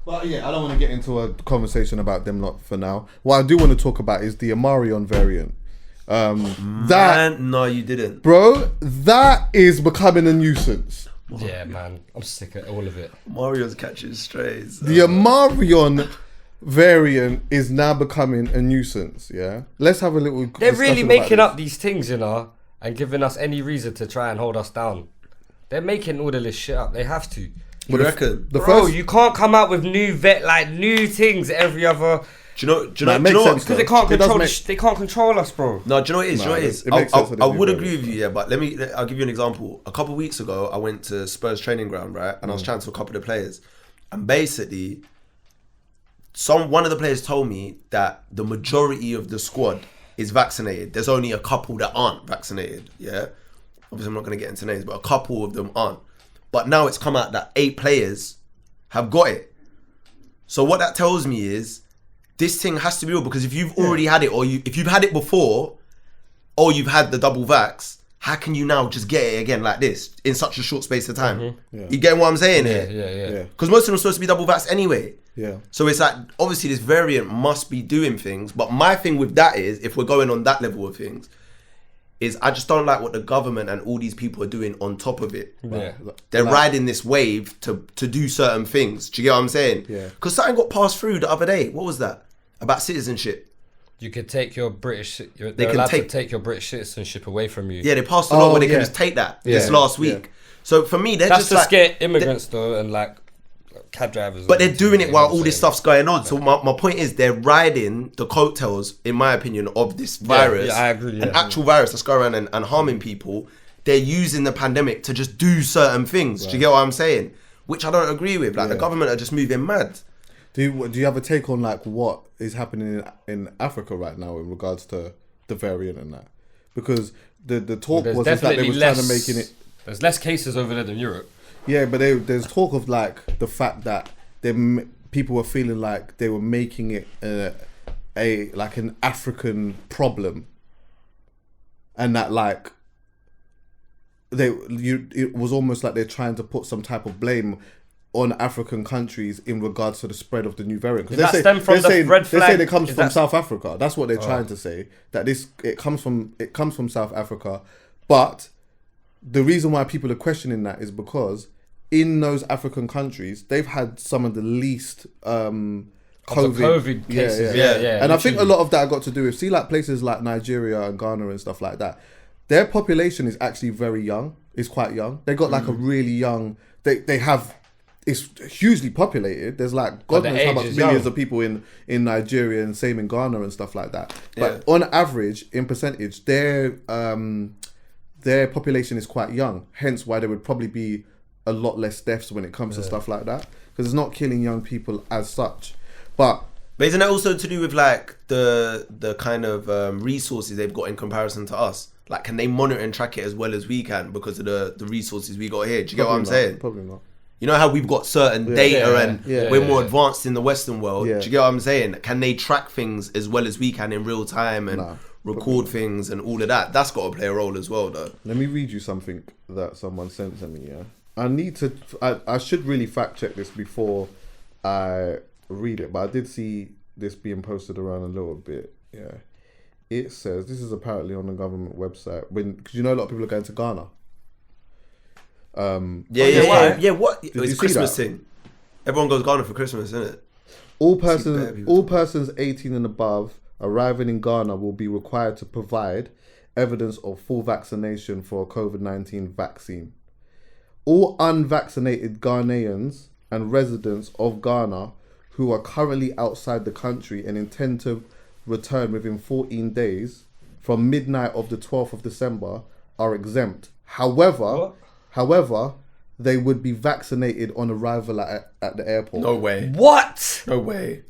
But yeah, I don't want to get into a conversation about them lot for now. What I do want to talk about is the Amarion variant. That No, you didn't. bro, that is becoming a nuisance. Yeah, man, I'm sick of all of it. Mario's catching strays. The Amarion variant is now becoming a nuisance. Yeah, let's have a little. They're really discussion making about up these things, you know, and giving us any reason to try and hold us down. They're making all of this shit up. They have to. You reckon? The Bro, first, you can't come out with new things every other. Do you know? Nah, it Do you makes know? sense, Because though. they can't It does control. make- They can't control us, bro. No, do you know what it is? Do you know what it is? it makes sense with I the would new agree with you, yeah, but I'll give you an example. A couple of weeks ago, I went to Spurs training ground, right, and I was chatting to a couple of the players, and basically, one of the players told me that the majority of the squad is vaccinated. There's only a couple that aren't vaccinated. Yeah, obviously I'm not going to get into names, but a couple of them aren't. But now it's come out that 8 players have got it. So what that tells me is this thing has to be real, because if you've already had it, or if you've had it before, or you've had the double vax, how can you now just get it again like this in such a short space of time? Yeah. You get what I'm saying Yeah, here? yeah, Because most of them are supposed to be double vax anyway. yeah. So it's like, obviously this variant must be doing things. But my thing with that is, if we're going on that level of things, is I just don't like what the government and all these people are doing on top of it. Yeah. They're riding this wave to do certain things. Do you get what I'm saying? Yeah. Because something got passed through the other day. What was that? About citizenship. You could take your they're can allowed take- to take your British citizenship away from you. Yeah, they passed a law Oh, where they yeah. can just take that this Yeah. last week. Yeah. So for me, they're That's just to like... scare immigrants though, and like cab drivers. But and they're doing it you while know what all I'm this saying? stuff's going on. So my point is, they're riding the coattails, in my opinion, of this virus. yeah, I agree, An yeah. actual virus that's going around and harming people. They're using the pandemic to just do certain things. Do you get what I'm saying? Which I don't agree with. Like, the government are just moving mad. Do you have a take on like what is happening in Africa right now in regards to the variant and that? Because the talk There's was is that they definitely was less. trying to making it. There's less cases over there than Europe. Yeah, but there's talk of like the fact that people were feeling like they were making it a like an African problem, and that like it was almost like they're trying to put some type of blame on African countries in regards to the spread of the new variant. Does that stem from the red They say flag? it comes Is from that- South Africa. That's what they're trying to say. That it comes from South Africa, but the reason why people are questioning that is because in those African countries they've had some of the least COVID cases. Yeah. And I think a literally. lot of that got to do with like places like Nigeria and Ghana and stuff like that. Their population is actually very young. It's quite young. They got like a really young. They have. It's hugely populated. There's like God the knows how age much is millions young. of people in Nigeria and same in Ghana and stuff like that. But Yeah. on average, in percentage, their population is quite young. Hence why there would probably be a lot less deaths when it comes to stuff like that, because it's not killing young people as such. But isn't that also to do with like the kind of resources they've got in comparison to us? Like, can they monitor and track it as well as we can because of the resources we got here? Do you get what I'm saying? Probably not. You know how we've got certain data and we're more yeah. advanced in the Western world. Yeah. Do you get what I'm saying? Can they track things as well as we can in real time and Nah, record things and all of that? That's got to play a role as well, though. Let me read you something that someone sent to me. Yeah, I should really fact check this before I read it, but I did see this being posted around a little bit. Yeah, it says this is apparently on the government website because you know a lot of people are going to Ghana. Yeah. What? you It's see Christmas that? thing. Everyone goes Ghana for Christmas, isn't it? All bare persons, people all persons 18 and above arriving in Ghana will be required to provide evidence of full vaccination for a COVID-19 vaccine. All unvaccinated Ghanaians and residents of Ghana who are currently outside the country and intend to return within 14 days from midnight of the 12th of December are exempt. However, they would be vaccinated on arrival at the airport. No way. What? No way.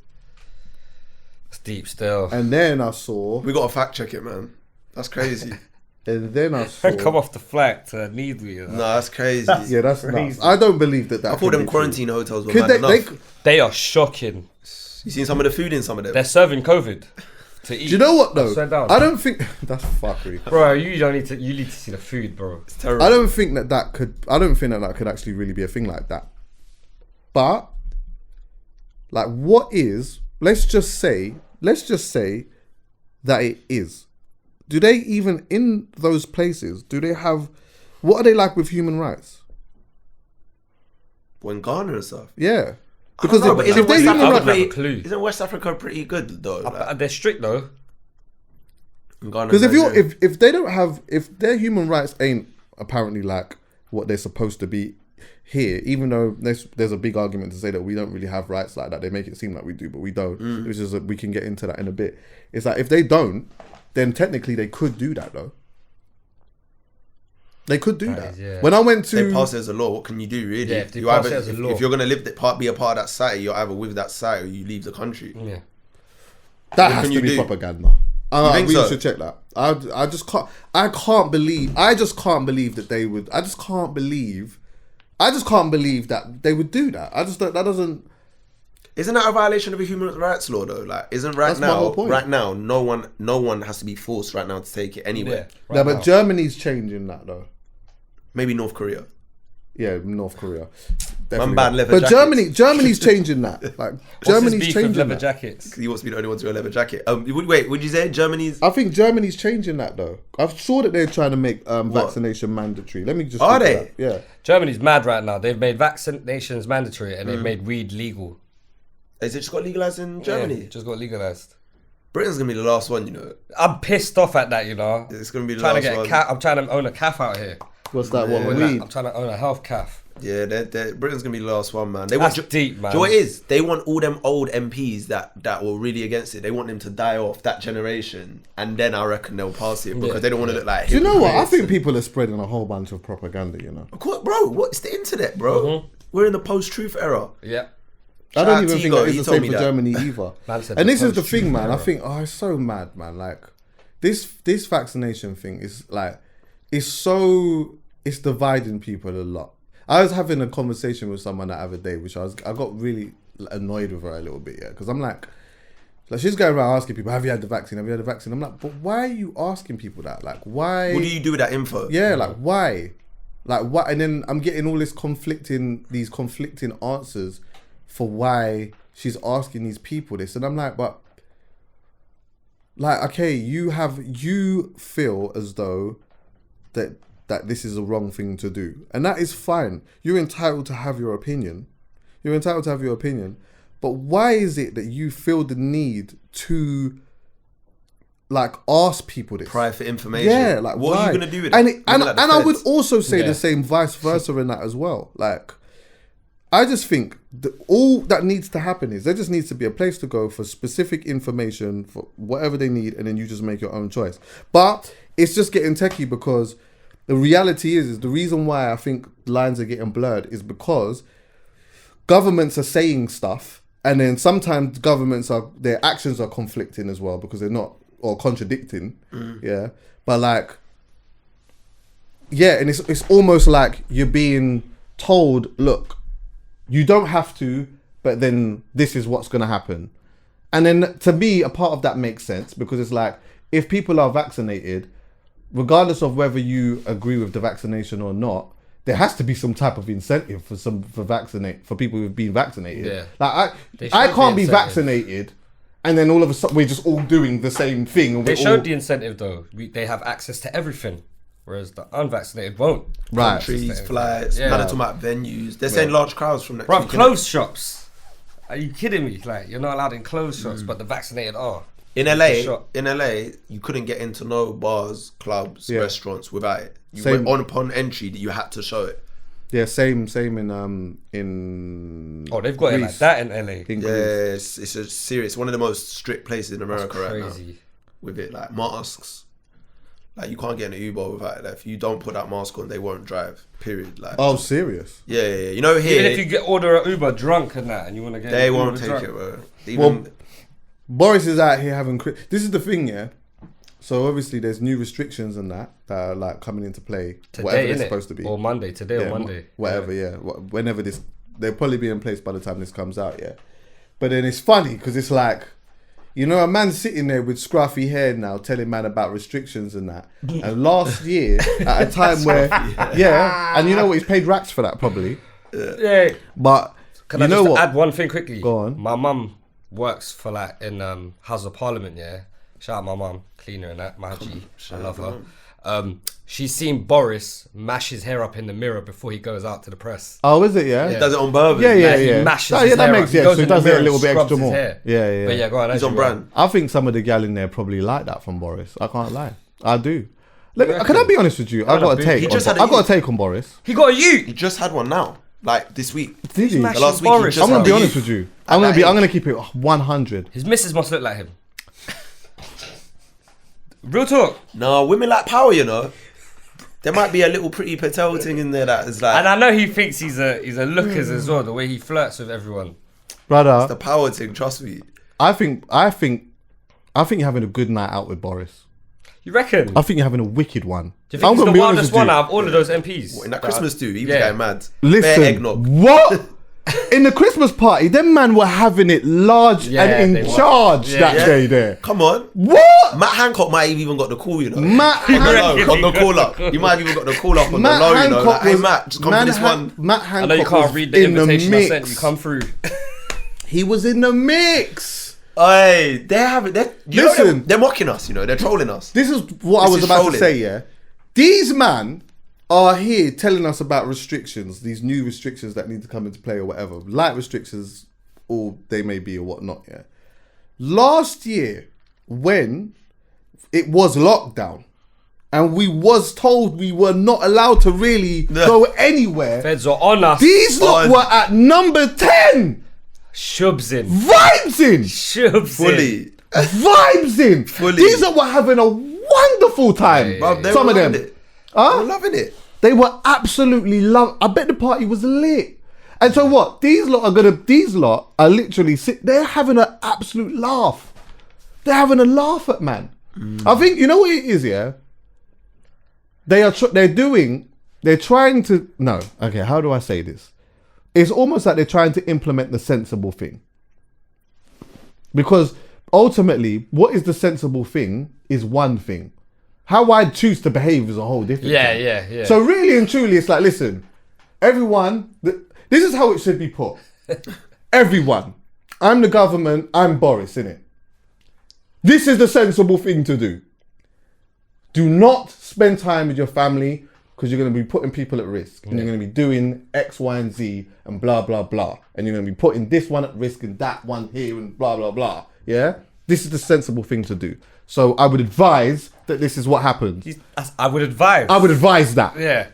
It's deep still. And then I saw, We got to fact check it, man. That's crazy. Come off the flight to need me. No, that's crazy. Yeah, that's Crazy. nuts. I don't believe that. I thought can them be true. quarantine hotels were Could mad they, enough. They are shocking. You seen some of the food in some of them? They're serving COVID to eat. do you know what though? Upside down. I don't think that's fuckery. Bro, you need to see the food, bro. It's terrible. I don't think that could actually really be a thing like that. But Like, what is? Let's just say that it is. Do they even in those places? Do they have? What are they like with human rights? When Ghana and stuff. Yeah, Because because if isn't they're West human Africa rights, have a clue. isn't West Africa pretty good though? Like, They're strict though. Ghana, because Nigeria. if they don't have, if their human rights ain't apparently like what they're supposed to be here, even though there's a big argument to say that we don't really have rights like that. They make it seem like we do, but we don't. Which is we can get into that in a bit. It's like if they don't, then technically they could do that though. They could do that. is, yeah. When I went to, they pass it as a law. What can you do really? Yeah, if they you pass either, it as a law. if you're gonna live be a part of that society, you're either with that society or you leave the country. Yeah. that what has can to you be do? propaganda. think We so? should check that. I just can't. I just can't believe that they would. I just can't believe that they would do that. I just don't. That doesn't. Isn't that a violation of a human rights law though? Like, isn't That's my whole point. right now, no one has to be forced right now to take it anyway. Yeah. Yeah, but Germany's changing that though. Maybe North Korea. Yeah, North Korea. Man banned leather But jackets. Germany's changing that. Like Germany's changing leather that. jackets. He wants to be the only one to wear a leather jacket. Wait, would you say Germany's? I think Germany's changing that though. I'm sure that they're trying to make vaccination mandatory. Let me just. Are look they? at that. Yeah. Germany's mad right now. They've made vaccinations mandatory and they've made weed legal. Is it just got legalized in Germany? Yeah, just got legalized. Britain's gonna be the last one, you know. I'm pissed off at that, you know. It's gonna be the Trying to last get one. a cat. I'm trying to own a calf out here. What's that? What Doing weed? that. I'm trying to own a health calf. Yeah, Britain's gonna be the last one, man. They That's want deep, man. Do you know what it is? They want all them old MPs that were really against it. They want them to die off, that generation, and then I reckon they'll pass it because Yeah. they don't want to look like. Do you know what? I hypocrites. think people are spreading a whole bunch of propaganda. You know. Of course, bro. What's the internet, bro? We're in the post-truth era. Yeah. I Shout don't out even think Tigo, that he is the told same me for that. Germany either. Man said And the this is the post-truth thing, man. I era. think, it's so mad, man. Like this vaccination thing is like, it's dividing people a lot. I was having a conversation with someone the other day, which I got really annoyed with her a little bit, yeah, because I'm like she's going around asking people, have you had the vaccine? Have you had the vaccine? I'm like, but why are you asking people that? Like, why? What do you do with that info? Yeah, like why? Like what? And then I'm getting all these conflicting answers for why she's asking these people this, and I'm like, but like, okay, you feel as though that this is a wrong thing to do, and that is fine. You're entitled to have your opinion. But why is it that you feel the need to like ask people this? Private information. Yeah, like what why? are you gonna do with and it? And Like the I would feds. also say Yeah. the same vice versa in that as well. Like, I just think all that needs to happen is there just needs to be a place to go for specific information for whatever they need, and then you just make your own choice. But it's just getting techie because the reality is the reason why I think lines are getting blurred is because governments are saying stuff, and then sometimes their actions are conflicting as well because they're not, or contradicting. Yeah. But like, yeah, and it's almost like you're being told, look, you don't have to, but then this is what's going to happen. And then to me, a part of that makes sense because it's like, if people are vaccinated, regardless of whether you agree with the vaccination or not, there has to be some type of incentive for people who've been vaccinated. Yeah. Like They I showed can't the be incentive. vaccinated, and then all of a sudden we're just all doing the same thing. And They we're showed all, the incentive though. They have access to everything, whereas the unvaccinated won't. right. Countries, flights. Yeah. Now they're talking about venues. They're saying large crowds from next Bruv, week. innit? clothes shops. Are you kidding me? Like, you're not allowed in clothes shops, but the vaccinated are. In shot. LA, you couldn't get into no bars, clubs, Yeah. restaurants without it. You Same. went upon entry that you had to show it. Yeah, same in Oh, they've got it like Greece. that in LA. In Yeah, Greece. it's a serious, one of the most strict places in America right now. Crazy. With it, like masks. Like you can't get in an Uber without it. Like, if you don't put that mask on, they won't drive. Period. Like, Oh, serious? yeah. You know Even here, if you order an Uber drunk and that, and you want to get they an won't Uber take drunk. it, bro. Even, Boris is out here having. This is the thing, yeah. So obviously, there's new restrictions and that are like coming into play. Whatever Today, they're innit? supposed to be. Or Monday. Today Yeah, or Monday. whatever, yeah. Whenever this, they'll probably be in place by the time this comes out, yeah. But then it's funny because it's like, you know, a man sitting there with scruffy hair now telling man about restrictions and that. And last year, at a time where, yeah, and you know what, he's paid racks for that probably. Yeah. But Can You I know just what? add one thing quickly? Go on. My mum works for like in House of Parliament. Yeah, shout out my mum, cleaner and that. My G, I love her. She's seen Boris mash his hair up in the mirror before he goes out to the press. Oh, is it? Yeah. He does it on purpose. Yeah, yeah, Like, yeah. He mashes Oh, his yeah, that hair makes up. He sense. goes So he in the does it a mirror little and bit scrubs extra his more. hair. Yeah, yeah. But yeah, go on. He's as on you brand. I think some of the gal in there probably like that from Boris. I can't lie. I do. Can I reckon? be honest with you? I got a He take. just On, had a I got a youth. take on Boris. He got a ute. He just had one now, like this week. Did he? Smashing The last week he Boris. just I'm gonna had be a honest youth. with you. At I'm that gonna age. keep it 100. His missus must look like him. Real talk. No, women like power, you know. There might be a little pretty Patel thing in there that is like And I know he thinks he's a lookers as well. The way he flirts with everyone. Brother, the power thing. Trust me. I think you're having a good night out with Boris. You reckon? I think you're having a wicked one. Do you think he's the wildest one out of all of those MPs? In that Christmas do, he was Yeah. going mad. Listen, Bare eggnog. what? In the Christmas party, them man were having it large Yeah, and they in were. charge Yeah. that Yeah. day there. Come on. What? Matt Hancock might have even got the call, you know. Matt on the Hancock. low, on the call up. He might have even got the call up on Matt the low, you know. Hancock Like, hey, was- Matt, just come for this one. Matt I Hancock know you can't was read the in invitation I mix. sent you. Come through. He was in the mix. Hey, they have it. Listen. They're mocking us, you know. They're trolling us. This is what I This was is about to trolling. say, yeah. These man are here telling us about restrictions, these new restrictions that need to come into play or whatever. Light restrictions, or they may be or whatnot, yeah. Last year, when it was lockdown, and we was told we were not allowed to really go anywhere, Feds are on us. these lot were at number 10. Shubs in. Vibes in. Shubs in. Fully. Vibes in. Fully. These lot were having a wonderful time. Bruv, they Some were of them. loving it. Huh? They were loving it. They were absolutely love. I bet the party was lit. And so what? These lot are literally they're having an absolute laugh. They're having a laugh at man. I think, you know what it is, yeah? They're trying to, no, okay, how do I say this? It's almost like they're trying to implement the sensible thing. Because ultimately, what is the sensible thing is one thing. How I choose to behave is a whole different Yeah, thing. yeah. So really and truly, it's like, listen, everyone, this is how it should be put. Everyone, I'm the government, I'm Boris, innit? This is the sensible thing to do. Do not spend time with your family because you're going to be putting people at risk. And you're going to be doing X, Y, and Z and blah, blah, blah. And you're going to be putting this one at risk and that one here and blah, blah, blah. Yeah? This is the sensible thing to do. So I would advise that this is what happened. I would advise. I would advise that. Yeah.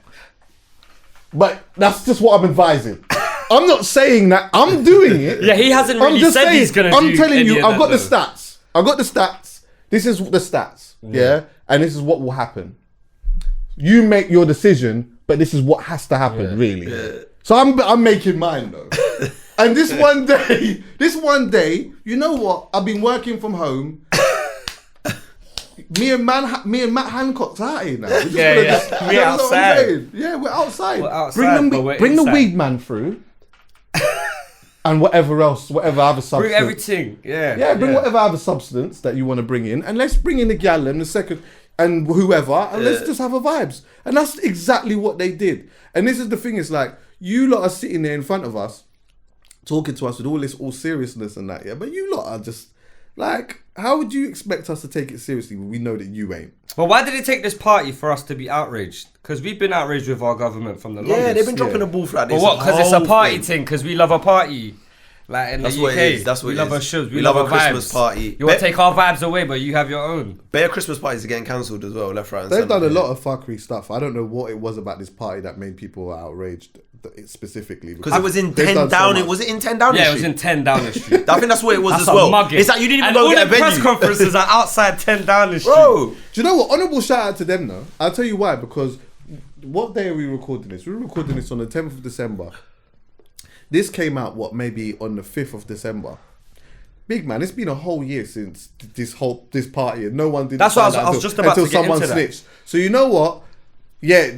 But that's just what I'm advising. I'm not saying that I'm doing it. Yeah, he hasn't really said he's gonna I'm do telling any you, of I've that, got the though. stats. I've got the stats. This is the stats. Yeah. And this is what will happen. You make your decision, but this is what has to happen, really. Yeah. So I'm making mine though. And this one day, you know what? I've been working from home. Me and Matt Hancock's out here now. We're Yeah. We're outside. Yeah, we're outside. We're outside, but we're Bring the inside. weed man through. And whatever else, whatever other substance. Bring everything. Yeah. Yeah, bring whatever other substance that you want to bring in, and let's bring in the gal and the second and whoever, and let's just have a vibes. And that's exactly what they did. And this is the thing: is like you lot are sitting there in front of us, talking to us with all seriousness and that, yeah. But you lot are just like, how would you expect us to take it seriously when we know that you ain't? Well, why did it take this party for us to be outraged? Because we've been outraged with our government from the longest. Yeah, they've been dropping the ball throughout this. But what? Because it's a whole party thing. thing. Because we love a party. Like in That's the what UK, it is. That's what we it love is. our shows. We love our a Christmas vibes. party. You want to take our vibes away, but you have your own. Bare Christmas parties are getting cancelled as well, left, right, and They've centre. done a lot of fuckery stuff. I don't know what it was about this party that made people outraged specifically. Because it was in They've 10 done so Downing. much. Was it in 10 Downing Yeah, it Street? was in 10 Downing Street. I think that's what it was That's as a well. mugging. It's like you didn't even and go all get a the press venue. conferences are outside 10 Downing Street. Bro, Do you know what? Honourable shout out to them though. I'll tell you why. Because what day are we recording this? We're recording this on the 10th of December. This came out, maybe on the 5th of December. Big man, it's been a whole year since this party and no one did. That's what I was just about to get into that. snitched. So you know what? Yeah,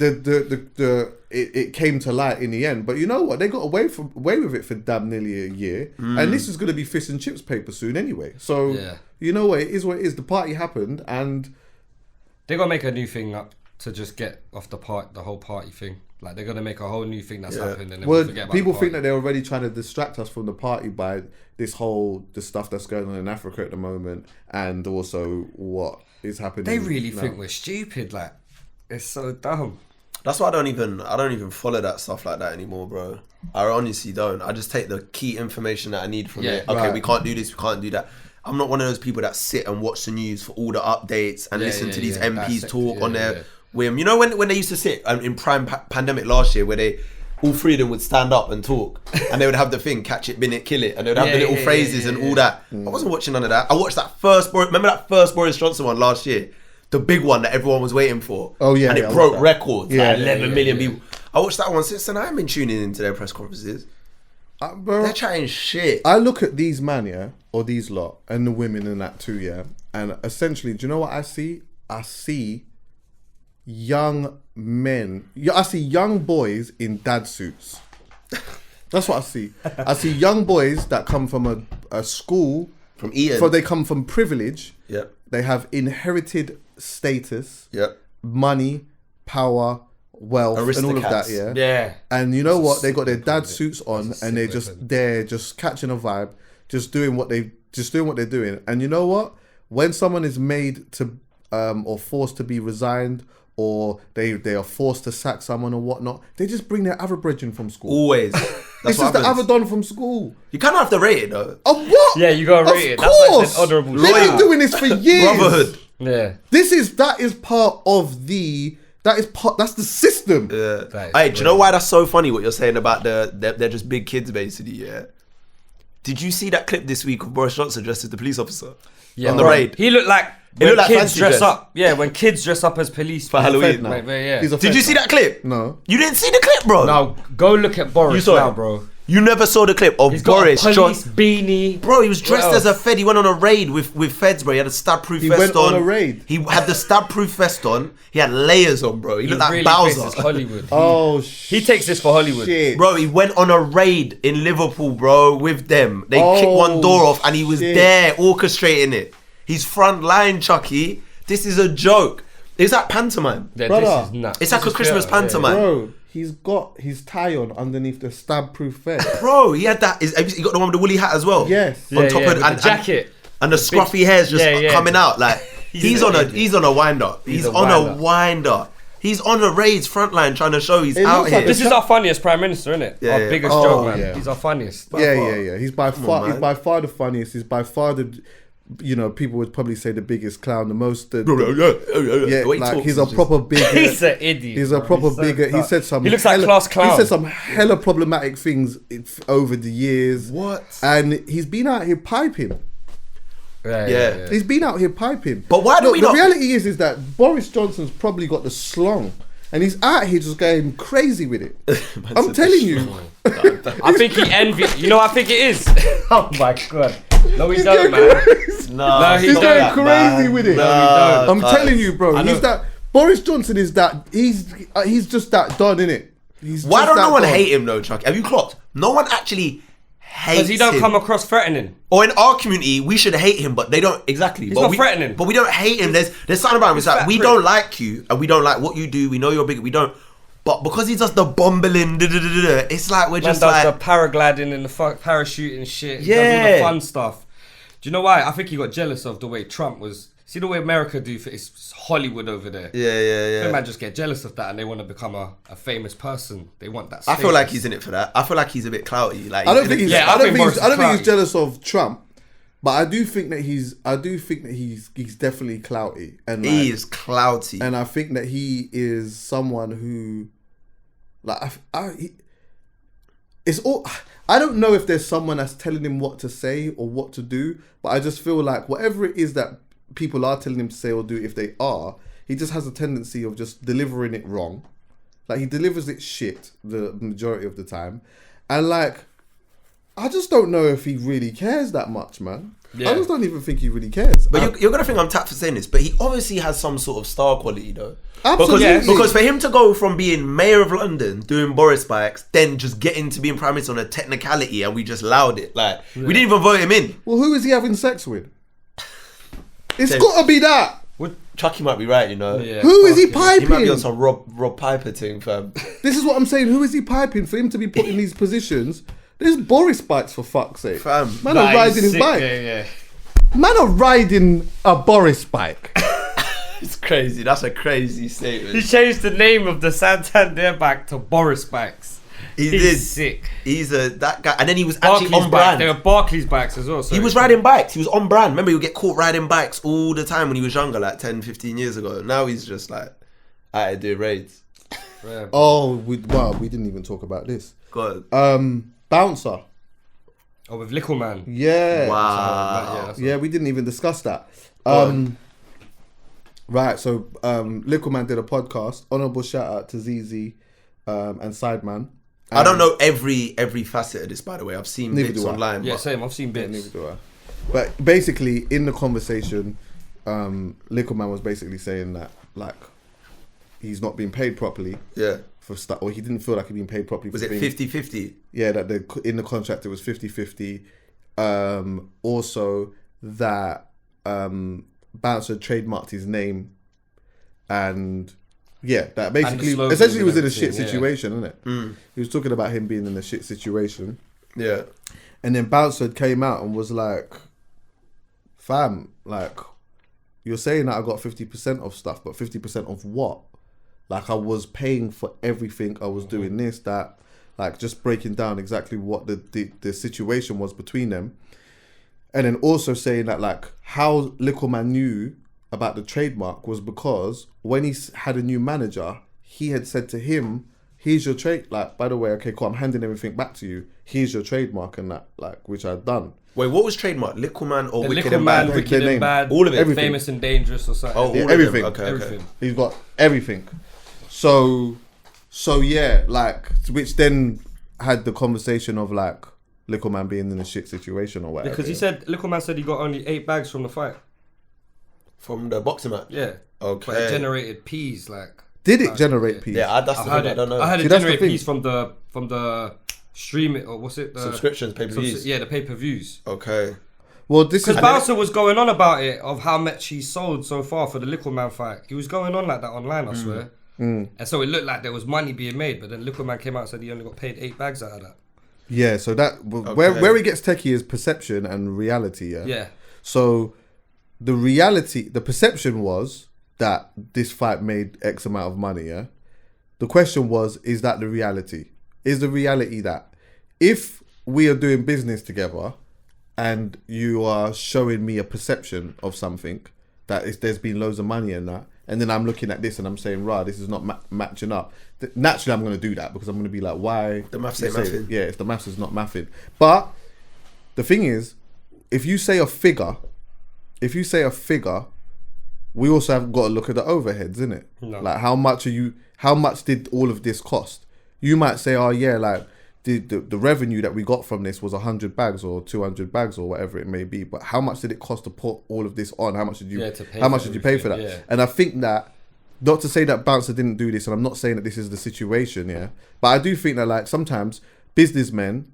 it came to light in the end. But you know what? They got away with it for damn nearly a year. And this is going to be fish and chips paper soon anyway. So Yeah. you know what? It is what it is. The party happened and They're going to make a new thing up to just get off the whole party thing. Like they're gonna make a whole new thing that's Yeah. happened, and then Well, we'll forget about people the think party. that they're already trying to distract us from the party by this stuff that's going on in Africa at the moment, and also what is happening. They really now. think we're stupid. Like it's so dumb. That's why I don't even follow that stuff like that anymore, bro. I honestly don't. I just take the key information that I need from it. Okay, right. we can't do this, we can't do that. I'm not one of those people that sit and watch the news for all the updates and listen to these MPs talk on their whim. You know when they used to sit in prime pandemic last year, where they all three of them would stand up and talk, and they would have the thing, catch it, bin it, kill it, and they would have the little phrases and all that. I wasn't watching none of that. I watched that first. Remember that first Boris Johnson one last year, the big one that everyone was waiting for. Oh yeah, and yeah, it I broke watched that. records. Yeah, like yeah, 11 million people. I watched that one since then. I haven't been tuning into their press conferences. Bro, They're chatting shit. I look at these man, yeah, or these lot, and the women in that too, yeah, and essentially, do you know what I see? I see young men. Yeah, I see young boys in dad suits. That's what I see. I see young boys that come from a school. From Eton. So they come from privilege. Yep. They have inherited status, Yep. money, power, wealth, and all of that. Aristocrats. Yeah. Yeah. And you know what? They got their dad suits on, and they're just catching a vibe, just doing what they're doing. And you know what? When someone is made to or forced to be resigned, or they are forced to sack someone or whatnot, they just bring their other brethren from school. Always. This is the other don from school. You kind of have to rate it though. Oh what? Yeah, you gotta Of rate it. That's why I course. said honourable They've been shout. doing this for years. Brotherhood. Yeah. That is part of that's the system. That is Hey, do you know why that's so funny what you're saying about they're just big kids basically, yeah? Did you see that clip this week of Boris Johnson dressed as the police officer? Yeah, on the bro. raid? He looked like He when looked like kids fancy dress dress. up. Yeah, when kids dress up as police For Halloween. Fed now. Yeah. He's a Did fed you see now. that clip? No. You didn't see the clip, bro? Now go look at Boris You saw now, it? bro. You never saw the clip of He's got Boris a police beanie. Bro, he was dressed What as a else? Fed. He went on a raid with Feds, bro. He had a stab-proof vest went on a raid? He had the stab-proof vest on. He had layers on, bro. He looked like really Bowser. thinks it's Hollywood. Oh He takes this for Hollywood. shit. Bro, he went on a raid in Liverpool, bro, with them. They kicked one door off and he was shit. there orchestrating it. He's front line, Chucky. This is a joke. It's like pantomime. Yeah, Brother. this is nuts. It's like This a Christmas is fair, pantomime. Bro, he's got his tie on underneath the stab-proof vest. Bro, he had that. He got the one with the woolly hat as well. Yes. On Yeah, top yeah, of with the jacket. and the scruffy hair's just yeah. coming out. Like he's on a wind up. He's a on a wind-up. wind up. He's on a raid's front line trying to show he's It out looks like here. This is our funniest prime minister, isn't it? Yeah, Our yeah. biggest Oh, joke, man. yeah. He's our funniest. Yeah. He's by far man. he's by far the funniest. He's by far the, you know, people would probably say the biggest clown, the most Yeah, yeah, the way he like talks he's is a just- proper big. He's an idiot. He's a bro. proper He's so bigger. He tough. said some. He looks like Class Clown. He said some hella problematic things over the years. What? And he's been out here piping. Yeah. He's been out here piping. But why do Look, we the not- reality is that Boris Johnson's probably got the slong, and he's out here just going crazy with it. I'm said telling the you. I think he envied. You know, what I think it is. Oh my god. No, he He's don't, going man. crazy. No, he He's don't. going that, crazy man. with it. No, I'm guys. telling you, bro. I know. He's that. Boris Johnson is that. He's just that done, innit? He's Why just don't no that one done. hate him though, Chuck? Have you clocked? No one actually hates Because he don't him. come across threatening. Or in our community, we should hate him, but they don't exactly. He's but not we, threatening. But we don't hate him. There's something about him. It's like fat we prick. don't like you and we don't like what you do. We know you're big. We don't. But because he does the bumbling, it's like we're Man just does like. the paragliding and the parachuting shit. He does all Yeah. the fun stuff. Do you know why? I think he got jealous of the way Trump was. See the way America do for it's Hollywood over there. Yeah. They might just get jealous of that and they want to become a famous person. They want that I status. feel like he's in it for that. I feel like he's a bit clouty. Like I don't in think it- he's. Yeah, I I don't think think Boris he's. I don't is think he's clouty. jealous of Trump, but I do think that he's. I do think that he's definitely clouty, and like, he is clouty. and I think that he is someone who, like, it's all. I don't know if there's someone that's telling him what to say or what to do, but I just feel like whatever it is that people are telling him to say or do, if they are, he just has a tendency of just delivering it wrong. Like he delivers it shit the majority of the time, and like, I just don't know if he really cares that much, man. Yeah. I just don't even think he really cares. But you're gonna think I'm tapped for saying this, but he obviously has some sort of star quality though. Absolutely. Because for him to go from being mayor of London, doing Boris bikes, then just getting to being prime minister on a technicality, and we just allowed it. Like we didn't even vote him in. Well, who is he having sex with? It's Then- got to be that. Chucky might be right, you know. Yeah, Who is he fucking- piping? He might be on some Rob Piper thing, fam. This is what I'm saying. Who is he piping for him to be put in these positions? There's Boris bikes for fuck's sake. Fam. Man Nah, are he's riding his sick, bike. Yeah. Man are riding a Boris bike. It's crazy. That's a crazy He statement. changed the name of the Santander bike to Boris bikes. He He's did. sick. He's that guy. And then he was actually Barclays on bikes. brand. They were Barclays bikes as well. He sorry. was riding bikes. He was on brand. Remember, he would get caught riding bikes all the time when he was younger, like 10, 15 years ago. Now he's just like, I do raids. Yeah. Oh, we didn't even talk about this. God. Bouncer. Oh, with Little Man. Yeah. Wow. that's Yeah, we didn't even discuss that. Right, so Little Man did a podcast. Honorable shout out to ZZ and Sideman. I don't know every facet of this, by the way. I've seen Neither bits do I. online. Yeah, but same. I've seen bits. Neither do I. But basically, in the conversation, Little Man was basically saying that like he's not being paid properly yeah. for stuff, or he didn't feel like he'd been paid properly. Was for it things. 50-50? Yeah, that in the contract it was 50-50. Also, that Bouncer trademarked his name, and yeah, that basically slogans essentially and was in a everything, shit yeah. situation, isn't it? He was talking about him being in a shit situation, Yeah. and then Bouncer came out and was like, "Fam, like, you're saying that I got 50% of stuff, but 50% of what? Like, I was paying for everything. I was doing this, that." Like, just breaking down exactly what the situation was between them. And then also saying that, like, how Little Man knew about the trademark was because when he had a new manager, he had said to him, here's your trade, like, by the way, okay, cool, I'm handing everything back to you. Here's your trademark and that, like, which I'd done. Wait, what was trademark? Little Man or The Wicked Little and Man, Bad? Wicked Their and name. Bad. All of it. Everything. Famous and Dangerous or something. Oh, all Yeah, of everything. them. Okay, Everything. okay. He's got everything. So yeah, like, which then had the conversation of, like, Little Man being in a shit situation or whatever. Because he said, Little Man said he got only 8 bags from the fight. From the boxing match? Yeah. Okay. But it generated peas, like. Did it generate peace? Yeah, that's I've the heard thing. it. I don't know. I heard See, it that's the generate thing. peas from the stream it or what's it? The Subscriptions, pay-per-views. Yeah, the pay-per-views. Okay. Well, this is Because Bouncer was going on about it, of how much he sold so far for the Little Man fight. He was going on like that online, I swear. And so it looked like there was money being made, but then Little Man came out and said he only got paid 8 bags out of that. yeah. So that where it gets techie is perception and reality. Yeah. Yeah. So the perception was that this fight made X amount of money. Yeah. The question was, is that the reality? Is the reality that if we are doing business together and you are showing me a perception of something that there's been loads of money in that, and then I'm looking at this and I'm saying, "Rah, this is not matching up." Naturally, I'm going to do that because I'm going to be like, "Why?" The maths you ain't say- mathing. Yeah, if the maths is not mathing. But the thing is, if you say a figure, we also have got to look at the overheads, innit? No. Like how much did all of this cost? You might say, "Oh yeah, like the revenue that we got from this was 100 bags or 200 bags or whatever it may be, but how much did it cost to put all of this on? How much did you Yeah, to pay how for much did you pay for that?" everything, yeah. And I think that, not to say that Bouncer didn't do this, and I'm not saying that this is the situation, yeah, but I do think that, like, sometimes businessmen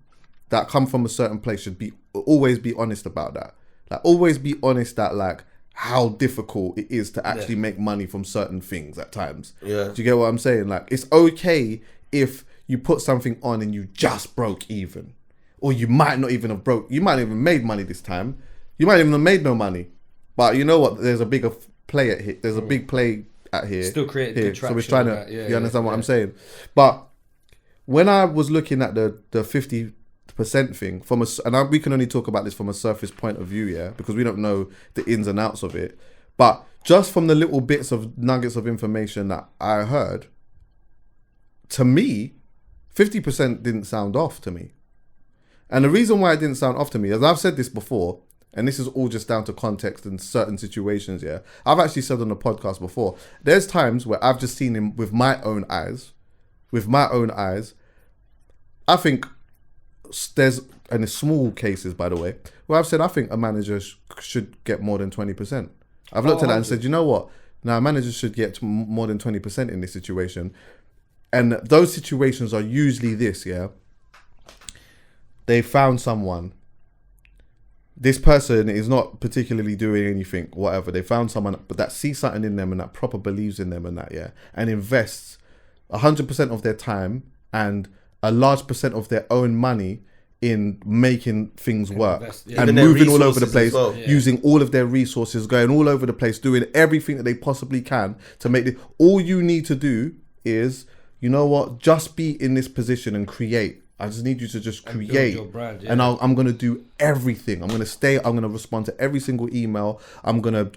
that come from a certain place should always be honest about that. Like, always be honest that, like, how difficult it is to actually make money from certain things at times. Yeah. Do you get what I'm saying? Like, it's okay if you put something on and you just broke even, or you might not even have broke. You might even made money this time. You might even have made no money, but you know what? There's a bigger play at here. There's a big play at here. Still created here. good So we're traction trying to. and that. Yeah, you understand yeah, what I'm yeah. saying? But when I was looking at the 50% thing we can only talk about this from a surface point of view, yeah, because we don't know the ins and outs of it. But just from the little bits of nuggets of information that I heard, to me, 50% didn't sound off to me. And the reason why it didn't sound off to me, as I've said this before, and this is all just down to context and certain situations, yeah. I've actually said on the podcast before, there's times where I've just seen him with my own eyes. I think there's, and it's small cases, by the way, where I've said I think a manager should get more than 20%. I've looked at that and said, you know what? Now, managers should get more than 20% in this situation. And those situations are usually this, yeah. They found someone this person is not particularly doing anything, whatever. They found someone, but that sees something in them and that proper believes in them and that, yeah, and invests 100% of their time and a large percent of their own money in making things work yeah. and Even their moving all over the resources place, as well. using all of their resources, going all over the place, doing everything that they possibly can to make it. All you need to do is, you know what, just be in this position and create. I just need you to just And build create, your brand, yeah. and I'm gonna do everything. I'm gonna stay. I'm gonna respond to every single email. I'm gonna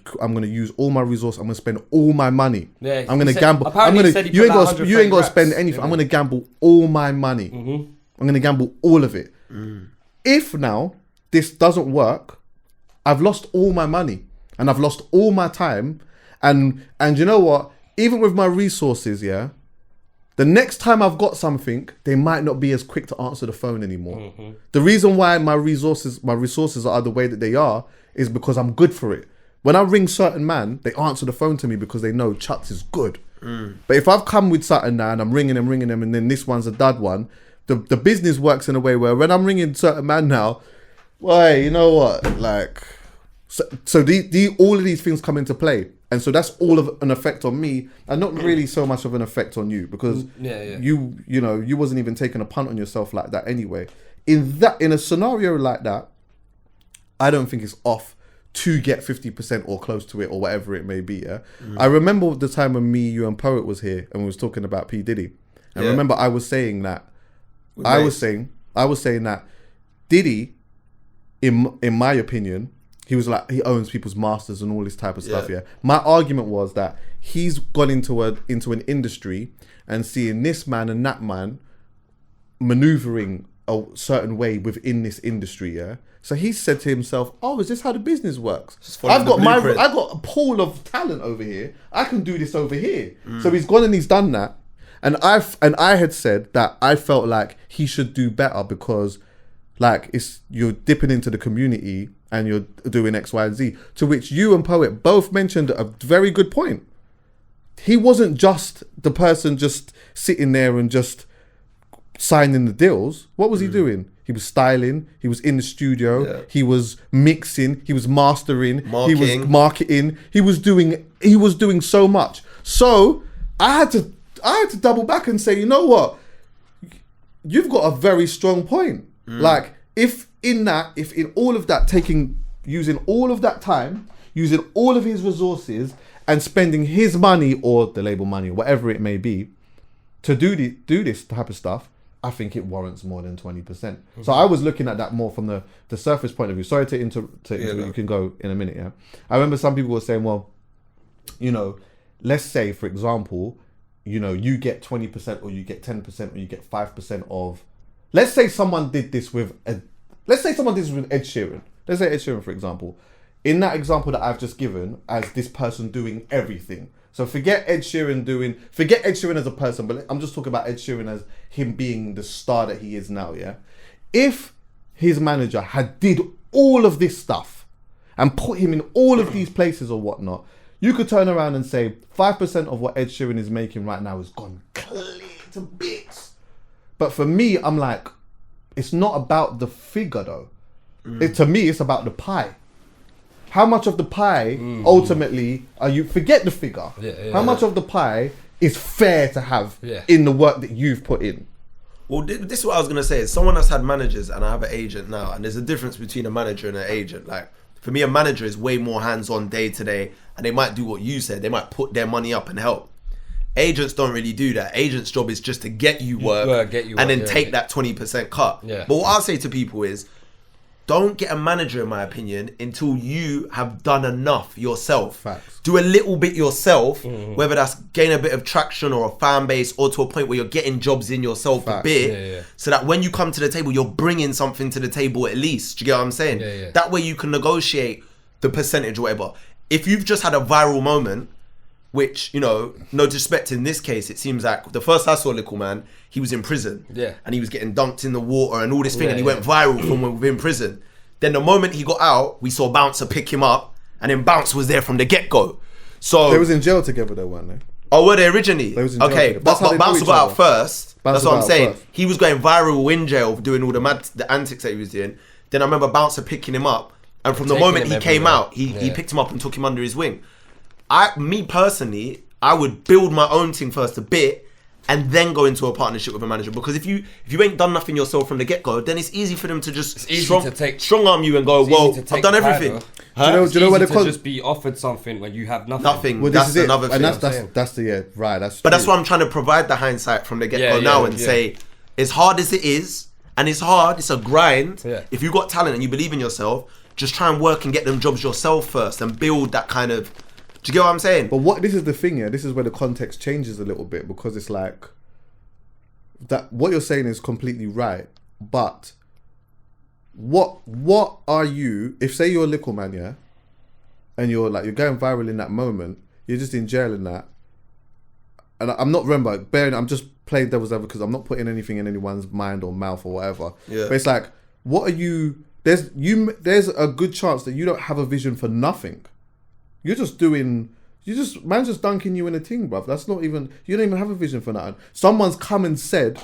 use all my resources. I'm gonna spend all my money. Yeah, I'm gonna he said- gamble. I'm apparently gonna. he said he You ain't put got. like You ain't got to 130 spend racks, anything. yeah. I'm gonna gamble all my money. Mm-hmm. I'm gonna gamble all of it. If now this doesn't work, I've lost all my money and I've lost all my time. And you know what? Even with my resources, yeah. The next time I've got something, they might not be as quick to answer the phone anymore. The reason why my resources are the way that they are is because I'm good for it. When I ring certain man, they answer the phone to me because they know Chucks is good. But if I've come with something now and I'm ringing them, and then this one's a dud one, the business works in a way where when I'm ringing certain man now, why, you know what, like, so all of these things come into play. And so that's all of an effect on me, and not really so much of an effect on you, because you know you wasn't even taking a punt on yourself like that anyway. In a scenario like that, I don't think it's off to get 50% or close to it or whatever it may be. Yeah, I remember the time when me, you, and Poet was here and we was talking about P Diddy, and remember I was saying that I was saying that Diddy, in my opinion, he was like, he owns people's masters and all this type of stuff. Yeah. My argument was that he's gone into an industry and seeing this man and that man maneuvering a certain way within this industry. Yeah. So he said to himself, "Oh, is this how the business works? I've got a pool of talent over here. I can do this over here." So he's gone and he's done that. And I had said that I felt like he should do better because, like, you're dipping into the community and you're doing X, Y, and Z. To which you and Poet both mentioned a very good point. He wasn't just the person just sitting there and just signing the deals. What was he doing? He was styling. He was in the studio. Yeah. He was mixing. He was mastering. He was Marketing. marketing. He was doing so much. So I had to double back and say, you know what? You've got a very strong point. Like, if in all of that, using all of that time, using all of his resources and spending his money or the label money, whatever it may be, to do this type of stuff, I think it warrants more than 20%. So I was looking at that more from the surface point of view. Sorry to interrupt. You can go in a minute. Yeah, I remember some people were saying, well, you know, let's say, for example, you know, you get 20% or you get 10% or you get 5% of. Let's say someone did this with Ed Sheeran. Let's say Ed Sheeran, for example. In that example that I've just given, as this person doing everything. So forget Ed Sheeran as a person, but I'm just talking about Ed Sheeran as him being the star that he is now, yeah? If his manager had did all of this stuff and put him in all of these places or whatnot, you could turn around and say 5% of what Ed Sheeran is making right now is gone clear to bits. But for me, I'm like, it's not about the figure though. To me, it's about the pie. How much of the pie ultimately are you? Forget the figure. How much of the pie is fair to have in the work that you've put in? Well, this is what I was gonna say. Is someone that's had managers, and I have an agent now, and there's a difference between a manager and an agent. Like, for me, a manager is way more hands-on day to day, and they might do what you said. They might put their money up and help. Agents don't really do that. Agents' job is just to get you work, and then take that 20% cut. Yeah. But what I'll say to people is, don't get a manager, in my opinion, until you have done enough yourself. Facts. Do a little bit yourself, whether that's gain a bit of traction or a fan base, or to a point where you're getting jobs in yourself a bit, so that when you come to the table, you're bringing something to the table at least. Do you get what I'm saying? That way you can negotiate the percentage or whatever. If you've just had a viral moment, which, you know, no disrespect in this case, it seems like the first I saw Little Man, he was in prison. Yeah. And he was getting dunked in the water and all this thing, and he went viral from within prison. Then the moment he got out, we saw Bouncer pick him up, and then Bounce was there from the get-go. So They was in jail together though, weren't they? Oh, were they originally? They was in jail okay, together. That's how but they know Bouncer each got other. out first. Bouncer That's what got I'm out saying. first. He was going viral in jail doing all the antics that he was doing. Then I remember Bouncer picking him up, And from the Taking moment him he came everywhere. out, he picked him up and took him under his wing. Me personally, I would build my own thing first a bit, and then go into a partnership with a manager. Because if you ain't done nothing yourself from the get go, then it's easy for them to just strong arm you and go, well, I've done everything. Do you know where the just be offered something when you have nothing. Nothing. Well, That's this is another it. thing. And that's the right. That's But true. that's why I'm trying to provide the hindsight from the get go now and say, as hard as it is, and it's hard, it's a grind. Yeah. If you've got talent and you believe in yourself, just try and work and get them jobs yourself first and build that kind of. Do you get what I'm saying? But this is the thing, yeah. This is where the context changes a little bit, because it's like that. What you're saying is completely right, but what are you? If say you're a little man, yeah, and you're going viral in that moment, you're just in jail in that. And I'm not I'm just playing devil's advocate because I'm not putting anything in anyone's mind or mouth or whatever. Yeah. But it's like, what are you? There's a good chance that you don't have a vision for nothing. Man's just dunking you in a thing, bruv. That's not even, you don't even have a vision for nothing. Someone's come and said,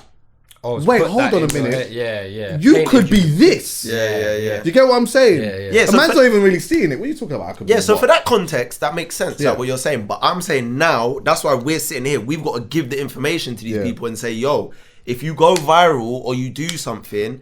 wait, hold on a minute. Yeah. You could be this. Yeah. Do you get what I'm saying? Yeah. A man's not even really seeing it. What are you talking about? So for that context, that makes sense, Yeah. like what you're saying. But I'm saying now, that's why we're sitting here. We've got to give the information to these people and say, yo, if you go viral or you do something,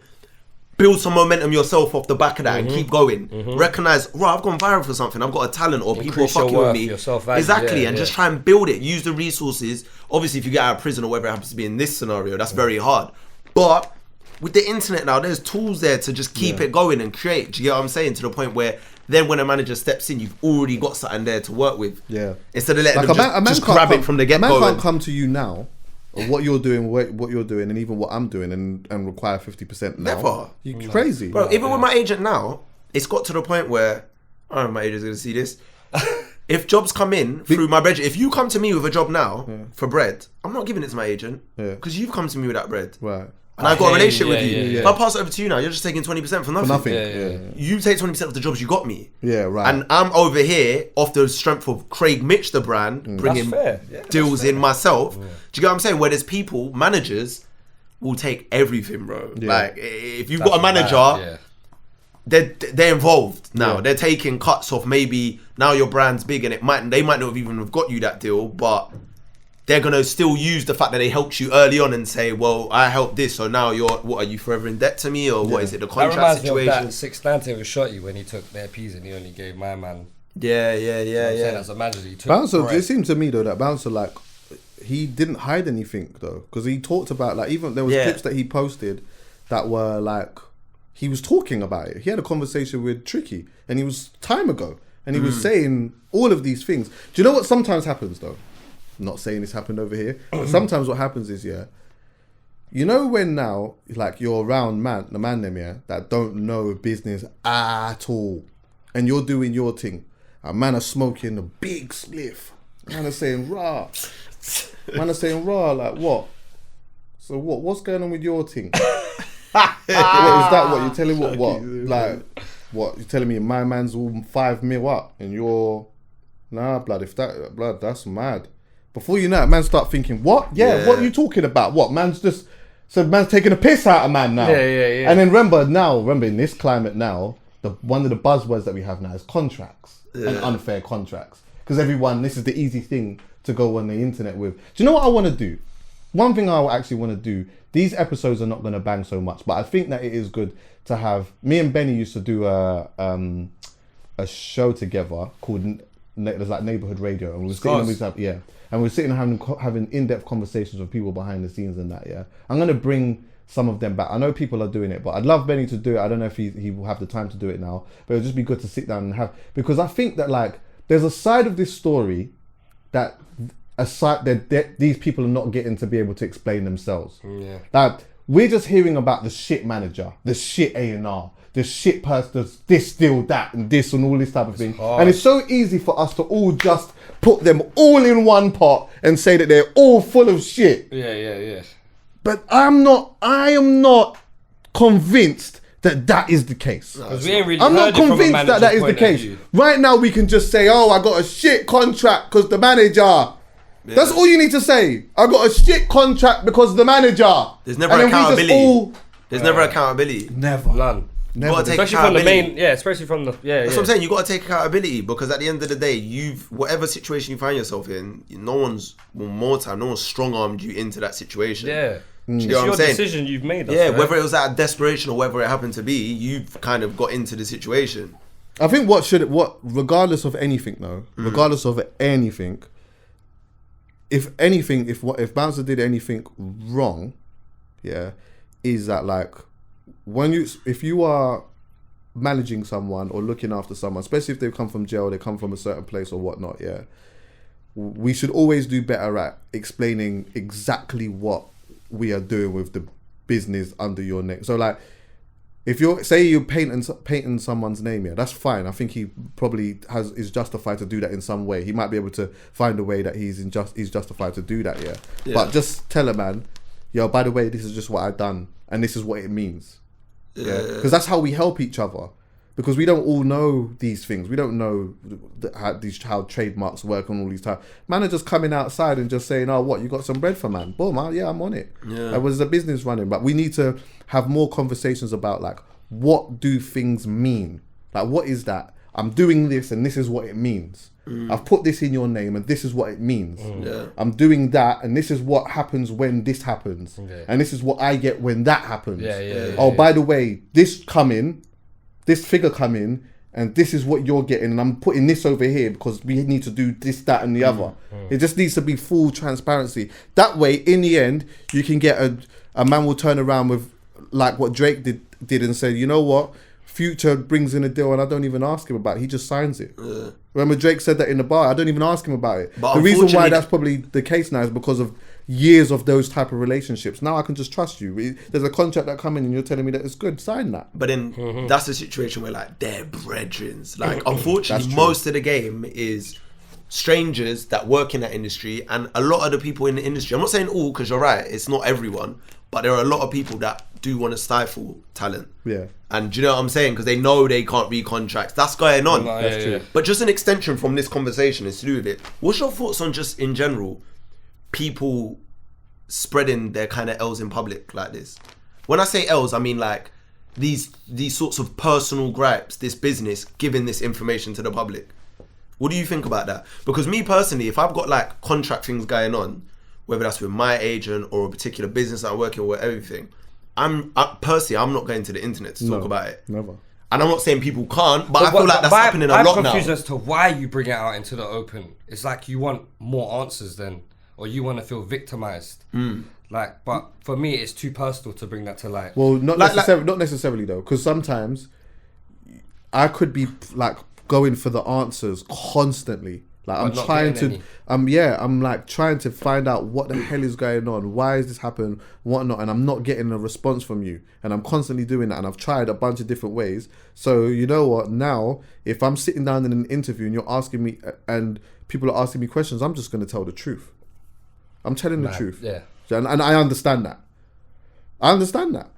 build some momentum yourself off the back of that and keep going. Recognize, I've gone viral for something. I've got a talent, or people are Increase your fucking with worth, me. your self-value. Exactly, Yeah, and yeah. just try and build it. Use the resources. Obviously, if you get out of prison or whatever it happens to be in this scenario, that's very hard. But with the internet now, there's tools there to just keep it going and create. Do you get what I'm saying? To the point where then when a manager steps in, you've already got something there to work with. Yeah. Instead of letting Like them just grab it from the get A man go. can't come to you now, or what you're doing, and even what I'm doing, and require 50% now. Never. You're crazy. Bro, even with my agent now, it's got to the point where I don't know if my agent's gonna see this. If jobs come in through my bread, if you come to me with a job now for bread, I'm not giving it to my agent because you've come to me with that bread. Right. And I've got a relationship with you. Yeah. If I pass it over to you now, you're just taking 20% for nothing. Nothing. Yeah. You take 20% of the jobs you got me. Yeah, right. And I'm over here off the strength of Craig Mitch, the brand, bringing fair. Yeah, deals in myself. Do you get what I'm saying? Where there's people, managers, will take everything, bro. Yeah. Like, if you've got a manager, they're involved now. Yeah. They're taking cuts off. Maybe now your brand's big and they might not have even have got you that deal, but they're gonna still use the fact that they helped you early on and say, well, I helped this, so now what are you forever in debt to me, or what is it, the That contract reminds situation? me of that 690 with Shotty when he took their peas and he only gave my man. Yeah. As a manager, he took Bouncer, bread. it seemed to me though that Bouncer, like, he didn't hide anything though, because he talked about, like, even there was clips that he posted that were like, he was talking about it. He had a conversation with Tricky, and he was time ago, and he was saying all of these things. Do you know what sometimes happens though? I'm not saying this happened over here, but sometimes what happens is, you know, when now, like, you're around the man them, that don't know business at all, and you're doing your thing. A man are smoking a big spliff. Man are saying raw. Man are saying raw, like, what? So what's going on with your thing? What is that? What you're telling what? Like, what you're telling me? My man's all 5 mil up, and you're blood. If that blood, that's mad. Before you know it, man start thinking, what? Yeah, what are you talking about? What? Man's taking a piss out of man now. Yeah. And then remember in this climate now, one of the buzzwords that we have now is contracts and unfair contracts. Because this is the easy thing to go on the internet with. Do you know what I want to do? One thing I actually want to do, these episodes are not going to bang so much, but I think that it is good to have, me and Benny used to do a show together called, there's like Neighborhood Radio, and we were sitting and we're sitting having in-depth conversations with people behind the scenes and that. I'm going to bring some of them back. I know people are doing it, but I'd love Benny to do it. I don't know if he will have the time to do it now, but it'll just be good to sit down and have, because I think that, like, there's a side of this story that these people are not getting to be able to explain themselves. Like, we're just hearing about the shit manager, the shit A&R, the shit person, this, still that, and this, and all this type of thing. And it's so easy for us to all just put them all in one pot and say that they're all full of shit. Yeah. But I am not convinced that is the case. Because we ain't really I'm heard not it from a convinced that manager's is the point of case. view. Right now we can just say, I got a shit contract because the manager. That's all you need to say. I got a shit contract because the manager. There's never And then we just accountability. all- There's never accountability. Never. None. You gotta take Especially from the accountability. main, especially from the, That's what I'm saying. You got to take accountability because at the end of the day, whatever situation you find yourself in, no one's strong armed you into that situation. Yeah. Do you It's know what I'm your saying? decision you've made. Yeah, whether it was out of desperation or whether it happened to be, you've kind of got into the situation. I think regardless of anything though, regardless of anything, if Bouncer did anything wrong, is that like if you are managing someone or looking after someone, especially if they've come from jail, they come from a certain place or whatnot, we should always do better at explaining exactly what we are doing with the business under your name. So like, if you're painting someone's name, that's fine. I think he probably is justified to do that in some way. He might be able to find a way that he's justified to do that, But just tell a man, yo, by the way, this is just what I've done, and this is what it means. Because that's how we help each other. Because we don't all know these things. We don't know how trademarks work and all these types. Man are just coming outside and just saying, oh, what, you got some bread for man? Boom, I'm on it. It was a business running. But we need to have more conversations about, like, what do things mean? Like, what is that? I'm doing this and this is what it means. I've put this in your name and this is what it means. I'm doing that and this is what happens when this happens. And this is what I get when that happens. By the way, this figure come in and this is what you're getting and I'm putting this over here because we need to do this, that and the other. It just needs to be full transparency. That way, in the end, you can get a man will turn around with like what Drake did and say, you know what? Future brings in a deal and I don't even ask him about it. He just signs it. Remember Drake said that in the bar. I don't even ask him about it. But the reason why that's probably the case now is because of years of those type of relationships. Now I can just trust you. There's a contract that come in and you're telling me that it's good. Sign that. But then that's a situation where like they're brethrens. Like unfortunately, most of the game is strangers that work in that industry, and a lot of the people in the industry. I'm not saying all because you're right. It's not everyone, but there are a lot of people that do want to stifle talent. Yeah. And do you know what I'm saying? Because they know they can't read contracts. That's going on. That's true. But just an extension from this conversation is to do with it. What's your thoughts on just in general, people spreading their kind of L's in public like this? When I say L's, I mean like these sorts of personal gripes, this business giving this information to the public. What do you think about that? Because me personally, if I've got like contract things going on, whether that's with my agent or a particular business that I'm working with, everything, I'm not going to the internet to talk about it. Never. And I'm not saying people can't, but I feel like that's happening a lot now. I'm confused as to why you bring it out into the open. It's like you want more answers then, or you want to feel victimized. Like, but for me, it's too personal to bring that to light. Well, not necessarily though, because sometimes I could be like going for the answers constantly. Like I'm trying to, I'm like trying to find out what the hell is going on, why is this happening, whatnot, and I'm not getting a response from you, and I'm constantly doing that, and I've tried a bunch of different ways. So you know what? Now, if I'm sitting down in an interview and you're asking me, and people are asking me questions, I'm just going to tell the truth. I'm telling the truth. Yeah. And I understand that. I understand that.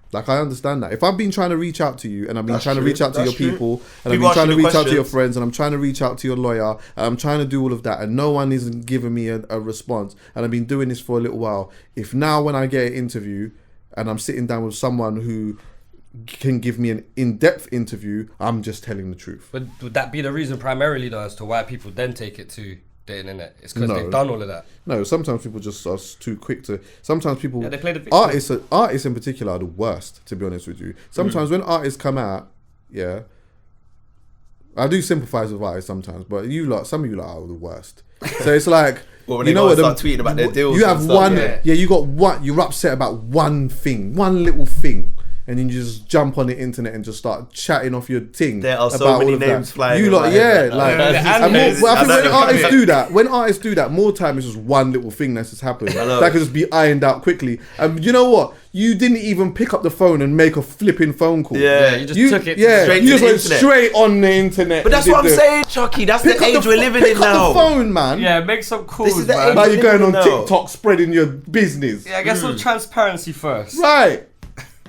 If I've been trying to reach out to you and I've been trying to reach out to your people and I've been trying to reach out to your friends and I'm trying to reach out to your lawyer and I'm trying to do all of that and no one isn't giving me a response and I've been doing this for a little while, if now when I get an interview and I'm sitting down with someone who can give me an in-depth interview, I'm just telling the truth. But would that be the reason primarily though as to why people then take it to the internet? It's because they've done all of that. No, sometimes people just are too quick to. Sometimes people. Yeah, they play the victim. Artists in particular are the worst, to be honest with you. Sometimes when artists come out, I do sympathise with artists sometimes, but some of you lot are the worst. So it's like, well, when you know what? Start tweeting about their deals. You have you got one. You're upset about one thing, one little thing. And then you just jump on the internet and just start chatting off your thing. There are so many names flying. You lot, I think when artists do that, more time it's just one little thing that's just happened. That could just be ironed out quickly. And you know what? You didn't even pick up the phone and make a flipping phone call. Yeah, you just took it straight you to just the went internet. straight on the internet. But that's what I'm saying, Chucky. That's the age we're living in now. Pick up the phone, man. Yeah, make some calls, This is the man. age Now you're going on now. TikTok spreading your business. Yeah, get some transparency first. Right.